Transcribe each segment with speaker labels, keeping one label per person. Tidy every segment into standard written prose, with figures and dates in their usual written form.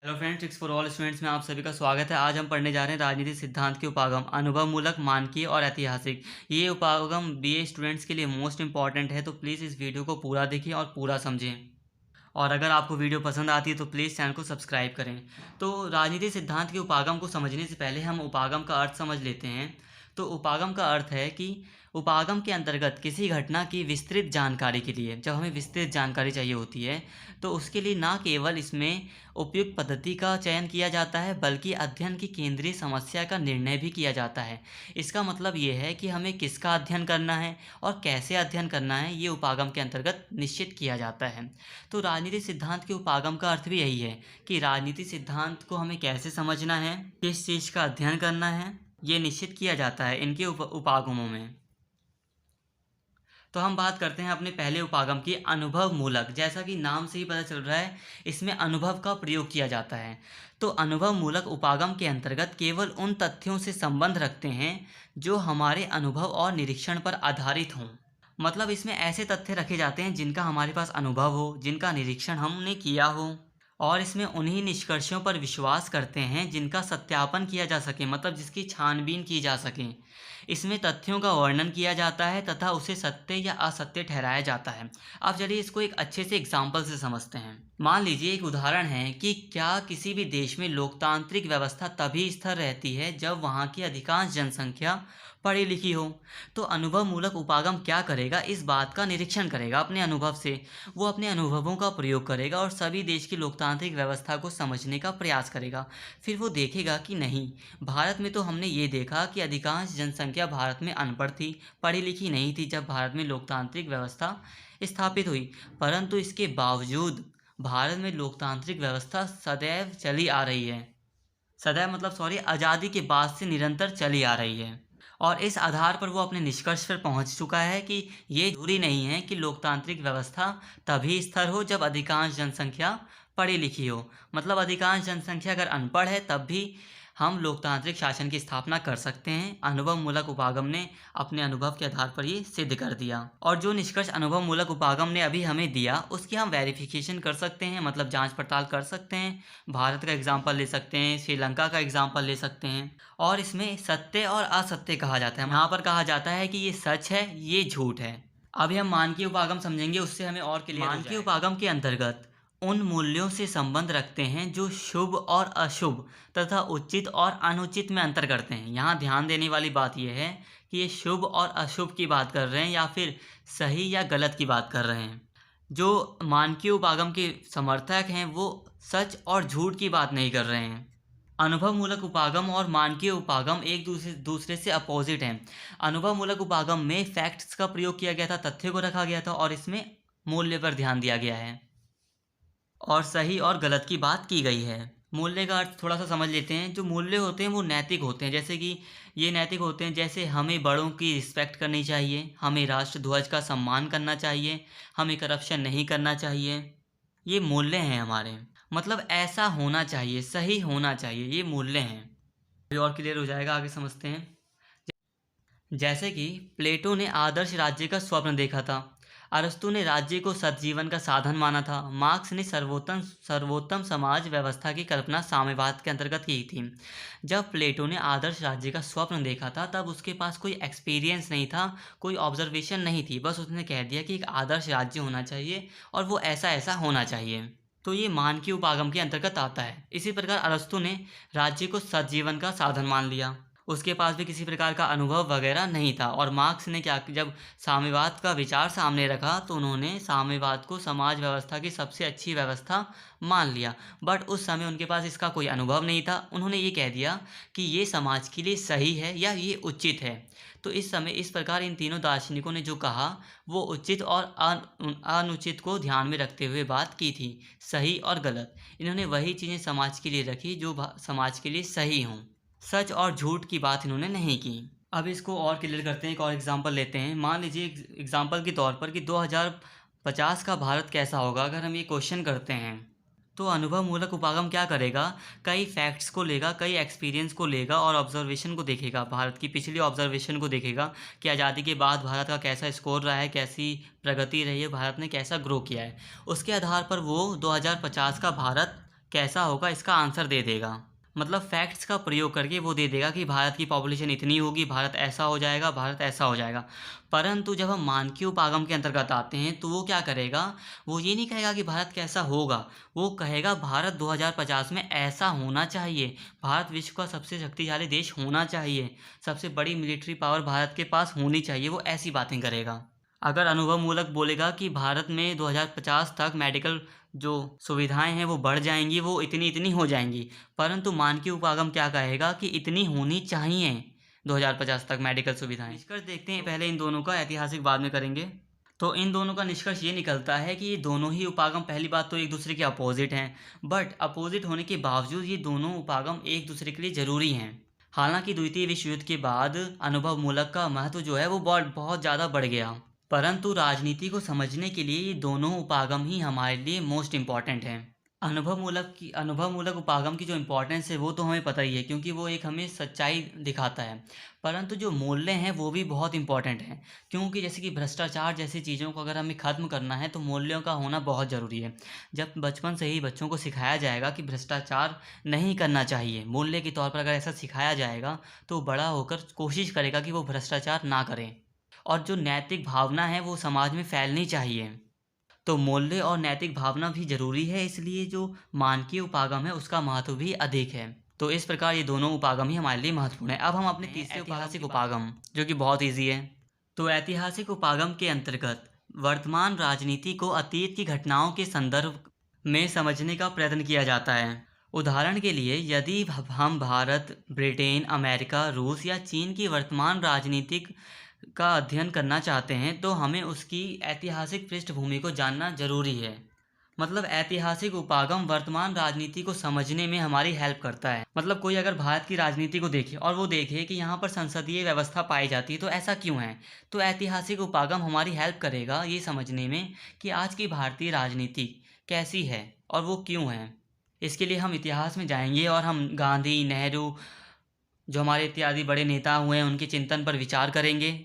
Speaker 1: Hello friends, tricks for all students में आप सभी का स्वागत है। आज हम पढ़ने जा रहे हैं राजनीतिक सिद्धांत के उपागम, अनुभवमूलक, मानकीय और ऐतिहासिक। ये उपागम बीए स्टूडेंट्स के लिए मोस्ट इंपॉर्टेंट है, तो प्लीज़ इस वीडियो को पूरा देखिए और पूरा समझें। और अगर आपको वीडियो पसंद आती है तो प्लीज़ चैनल को सब्सक्राइब करें। तो राजनीतिक सिद्धांत के उपागम को समझने से पहले हम उपागम का अर्थ समझ लेते हैं। तो उपागम का अर्थ है कि उपागम के अंतर्गत किसी घटना की विस्तृत जानकारी के लिए, जब हमें विस्तृत जानकारी चाहिए होती है तो उसके लिए ना केवल इसमें उपयुक्त पद्धति का चयन किया जाता है बल्कि अध्ययन की केंद्रीय समस्या का निर्णय भी किया जाता है। इसका मतलब ये है कि हमें किसका अध्ययन करना है और कैसे अध्ययन करना है, ये उपागम के अंतर्गत निश्चित किया जाता है। तो राजनीतिक सिद्धांत के उपागम का अर्थ भी यही है कि राजनीतिक सिद्धांत को हमें कैसे समझना है, किस चीज़ का अध्ययन करना है, ये निश्चित किया जाता है इनके उपागमों में। तो हम बात करते हैं अपने पहले उपागम की, अनुभव मूलक। जैसा कि नाम से ही पता चल रहा है, इसमें अनुभव का प्रयोग किया जाता है। तो अनुभव मूलक उपागम के अंतर्गत केवल उन तथ्यों से संबंध रखते हैं जो हमारे अनुभव और निरीक्षण पर आधारित हों। मतलब इसमें ऐसे तथ्य रखे जाते हैं जिनका हमारे पास अनुभव हो, जिनका निरीक्षण हमने किया हो, और इसमें उन्हीं निष्कर्षों पर विश्वास करते हैं जिनका सत्यापन किया जा सके, मतलब जिसकी छानबीन की जा सके। इसमें तथ्यों का वर्णन किया जाता है तथा उसे सत्य या असत्य ठहराया जाता है। अब चलिए इसको एक अच्छे से एग्जाम्पल से समझते हैं। मान लीजिए एक उदाहरण है कि क्या किसी भी देश में लोकतांत्रिक व्यवस्था तभी स्थिर रहती है जब वहाँ की अधिकांश जनसंख्या पढ़ी लिखी हो। तो अनुभव मूलक उपागम क्या करेगा, इस बात का निरीक्षण करेगा अपने अनुभव से। वो अपने अनुभवों का प्रयोग करेगा और सभी देश की लोकतांत्रिक व्यवस्था को समझने का प्रयास करेगा। फिर वो देखेगा कि नहीं, भारत में तो हमने ये देखा कि अधिकांश जनसंख्या भारत में अनपढ़ थी, पढ़ी लिखी नहीं थी जब भारत में लोकतांत्रिक व्यवस्था स्थापित हुई। परंतु इसके बावजूद भारत में लोकतांत्रिक व्यवस्था सदैव चली आ रही है। सदैव मतलब सॉरी, आज़ादी के बाद से निरंतर चली आ रही है। और इस आधार पर वो अपने निष्कर्ष पर पहुंच चुका है कि ये जरूरी नहीं है कि लोकतांत्रिक व्यवस्था तभी स्थिर हो जब अधिकांश जनसंख्या पढ़ी लिखी हो। मतलब अधिकांश जनसंख्या अगर अनपढ़ है तब भी हम लोकतांत्रिक शासन की स्थापना कर सकते हैं। अनुभव मूलक उपागम ने अपने अनुभव के आधार पर ये सिद्ध कर दिया। और जो निष्कर्ष अनुभव मूलक उपागम ने अभी हमें दिया उसकी हम वेरिफिकेशन कर सकते हैं, मतलब जांच पड़ताल कर सकते हैं। भारत का एग्जाम्पल ले सकते हैं, श्रीलंका का एग्जाम्पल ले सकते हैं। और इसमें सत्य और असत्य कहा जाता है। यहाँ पर कहा जाता है कि ये सच है, ये झूठ है। अभी हम मानकीय उपागम समझेंगे, उससे हमें और क्लियर हो जाएगा। मानकीय उपागम के अंतर्गत उन मूल्यों से संबंध रखते हैं जो शुभ और अशुभ तथा उचित और अनुचित में अंतर करते हैं। यहाँ ध्यान देने वाली बात यह है कि ये शुभ और अशुभ की बात कर रहे हैं या फिर सही या गलत की बात कर रहे हैं। जो मानकीय उपागम के समर्थक हैं वो सच और झूठ की बात नहीं कर रहे हैं। अनुभव मूलक उपागम और मानकीय उपागम एक दूसरे से अपोजिट हैं। अनुभव मूलक उपागम में फैक्ट्स का प्रयोग किया गया था, तथ्य को रखा गया था और इसमें मूल्य पर ध्यान दिया गया है और सही और गलत की बात की गई है। मूल्य का अर्थ थोड़ा सा समझ लेते हैं। जो मूल्य होते हैं वो नैतिक होते हैं। जैसे कि ये नैतिक होते हैं, जैसे हमें बड़ों की रिस्पेक्ट करनी चाहिए, हमें राष्ट्र ध्वज का सम्मान करना चाहिए, हमें करप्शन नहीं करना चाहिए। ये मूल्य हैं हमारे, मतलब ऐसा होना चाहिए, सही होना चाहिए, ये मूल्य हैं। अभी और क्लियर हो जाएगा, आगे समझते हैं। जैसे कि प्लेटो ने आदर्श राज्य का स्वप्न देखा था, अरस्तु ने राज्य को सद्जीवन का साधन माना था, मार्क्स ने सर्वोत्तम सर्वोत्तम समाज व्यवस्था की कल्पना साम्यवाद के अंतर्गत की थी। जब प्लेटो ने आदर्श राज्य का स्वप्न देखा था तब उसके पास कोई एक्सपीरियंस नहीं था, कोई ऑब्जर्वेशन नहीं थी, बस उसने कह दिया कि एक आदर्श राज्य होना चाहिए और वो ऐसा ऐसा होना चाहिए। तो ये मानकीय उपागम के अंतर्गत आता है। इसी प्रकार अरस्तु ने राज्य को सद्जीवन का साधन मान लिया, उसके पास भी किसी प्रकार का अनुभव वगैरह नहीं था। और मार्क्स ने क्या, जब साम्यवाद का विचार सामने रखा तो उन्होंने साम्यवाद को समाज व्यवस्था की सबसे अच्छी व्यवस्था मान लिया, बट उस समय उनके पास इसका कोई अनुभव नहीं था। उन्होंने ये कह दिया कि ये समाज के लिए सही है या ये उचित है। तो इस समय इस प्रकार इन तीनों दार्शनिकों ने जो कहा वो उचित और अनुचित को ध्यान में रखते हुए बात की थी, सही और गलत। इन्होंने वही चीज़ें समाज के लिए रखी जो समाज के लिए सही हों, सच और झूठ की बात इन्होंने नहीं की। अब इसको और क्लियर करते हैं, एक और एग्जांपल लेते हैं। मान लीजिए एग्जांपल के तौर पर कि 2050 का भारत कैसा होगा, अगर हम ये क्वेश्चन करते हैं तो अनुभव मूलक उपागम क्या करेगा, कई फैक्ट्स को लेगा, कई एक्सपीरियंस को लेगा और ऑब्जर्वेशन को देखेगा। भारत की पिछली ऑब्जर्वेशन को देखेगा कि आज़ादी के बाद भारत का कैसा स्कोर रहा है, कैसी प्रगति रही है, भारत ने कैसा ग्रो किया है। उसके आधार पर वो 2050 का भारत कैसा होगा इसका आंसर दे देगा। मतलब फैक्ट्स का प्रयोग करके वो दे देगा कि भारत की पॉपुलेशन इतनी होगी, भारत ऐसा हो जाएगा, भारत ऐसा हो जाएगा। परंतु जब हम मानकीय उपागम के अंतर्गत आते हैं तो वो क्या करेगा, वो ये नहीं कहेगा कि भारत कैसा होगा, वो कहेगा भारत 2050 में ऐसा होना चाहिए, भारत विश्व का सबसे शक्तिशाली देश होना चाहिए, सबसे बड़ी मिलिट्री पावर भारत के पास होनी चाहिए, वो ऐसी बातें करेगा। अगर अनुभव मूलक बोलेगा कि भारत में 2050 तक मेडिकल जो सुविधाएं हैं वो बढ़ जाएंगी, वो इतनी इतनी हो जाएंगी, परंतु मानकीय उपागम क्या कहेगा कि इतनी होनी चाहिए 2050 तक मेडिकल सुविधाएं। निष्कर्ष देखते हैं पहले इन दोनों का, ऐतिहासिक बाद में करेंगे। तो इन दोनों का निष्कर्ष ये निकलता है कि ये दोनों ही उपागम पहली बात तो एक दूसरे के अपोजिट हैं, बट अपोजिट होने के बावजूद ये दोनों उपागम एक दूसरे के लिए ज़रूरी हैं। हालांकि द्वितीय विश्व युद्ध के बाद अनुभव मूलक का महत्व जो है वो बहुत ज़्यादा बढ़ गया, परंतु राजनीति को समझने के लिए ये दोनों उपागम ही हमारे लिए मोस्ट इम्पॉर्टेंट हैं। अनुभव मूलक उपागम की जो इम्पोर्टेंस है वो तो हमें पता ही है, क्योंकि वो एक हमें सच्चाई दिखाता है। परंतु जो मूल्य हैं वो भी बहुत इम्पॉर्टेंट हैं, क्योंकि जैसे कि भ्रष्टाचार जैसी चीज़ों को अगर हमें ख़त्म करना है तो मूल्यों का होना बहुत ज़रूरी है। जब बचपन से ही बच्चों को सिखाया जाएगा कि भ्रष्टाचार नहीं करना चाहिए, मूल्य के तौर पर अगर ऐसा सिखाया जाएगा तो बड़ा होकर कोशिश करेगा कि वो भ्रष्टाचार ना करें। और जो नैतिक भावना है वो समाज में फैलनी चाहिए, तो मूल्य और नैतिक भावना भी जरूरी है, इसलिए जो मानकीय उपागम है उसका महत्व भी अधिक है। तो इस प्रकार ये दोनों उपागम ही हमारे लिए महत्वपूर्ण है। अब हम अपने तीसरे ऐतिहासिक उपागम, जो कि बहुत ईजी है। तो ऐतिहासिक उपागम के अंतर्गत वर्तमान राजनीति को अतीत की घटनाओं के संदर्भ में समझने का प्रयत्न किया जाता है। उदाहरण के लिए यदि हम भारत, ब्रिटेन, अमेरिका, रूस या चीन की वर्तमान राजनीतिक का अध्ययन करना चाहते हैं तो हमें उसकी ऐतिहासिक पृष्ठभूमि को जानना जरूरी है। मतलब ऐतिहासिक उपागम वर्तमान राजनीति को समझने में हमारी हेल्प करता है। मतलब कोई अगर भारत की राजनीति को देखे और वो देखे कि यहाँ पर संसदीय व्यवस्था पाई जाती है तो ऐसा क्यों है, तो ऐतिहासिक उपागम हमारी हेल्प करेगा ये समझने में कि आज की भारतीय राजनीति कैसी है और वो क्यों है। इसके लिए हम इतिहास में जाएंगे और हम गांधी, नेहरू, जो हमारे इत्यादि बड़े नेता हुए हैं उनके चिंतन पर विचार करेंगे,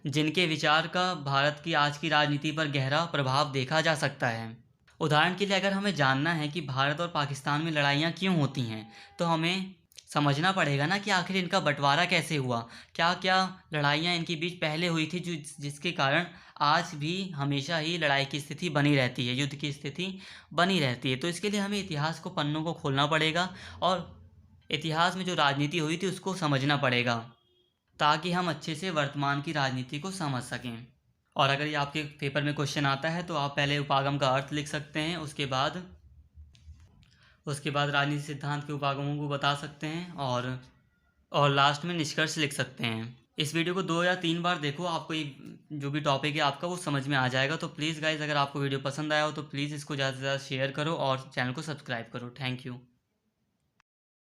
Speaker 1: जिनके विचार का भारत की आज की राजनीति पर गहरा प्रभाव देखा जा सकता है। उदाहरण के लिए अगर हमें जानना है कि भारत और पाकिस्तान में लड़ाइयाँ क्यों होती हैं तो हमें समझना पड़ेगा ना कि आखिर इनका बंटवारा कैसे हुआ, क्या क्या लड़ाइयाँ इनके बीच पहले हुई थी जिसके कारण आज भी हमेशा ही लड़ाई की स्थिति बनी रहती है, युद्ध की स्थिति बनी रहती है। तो इसके लिए हमें इतिहास को पन्नों को खोलना पड़ेगा और इतिहास में जो राजनीति हुई थी उसको समझना पड़ेगा, ताकि हम अच्छे से वर्तमान की राजनीति को समझ सकें। और अगर ये आपके पेपर में क्वेश्चन आता है तो आप पहले उपागम का अर्थ लिख सकते हैं, उसके बाद राजनीति सिद्धांत के उपागमों को बता सकते हैं और लास्ट में निष्कर्ष लिख सकते हैं। इस वीडियो को 2 या 3 बार देखो, आपको ये जो भी टॉपिक है आपका वो समझ में आ जाएगा। तो प्लीज़ गाइज़, अगर आपको वीडियो पसंद आया हो तो प्लीज़ इसको ज़्यादा से ज़्यादा शेयर करो और चैनल को सब्सक्राइब करो। Thank you.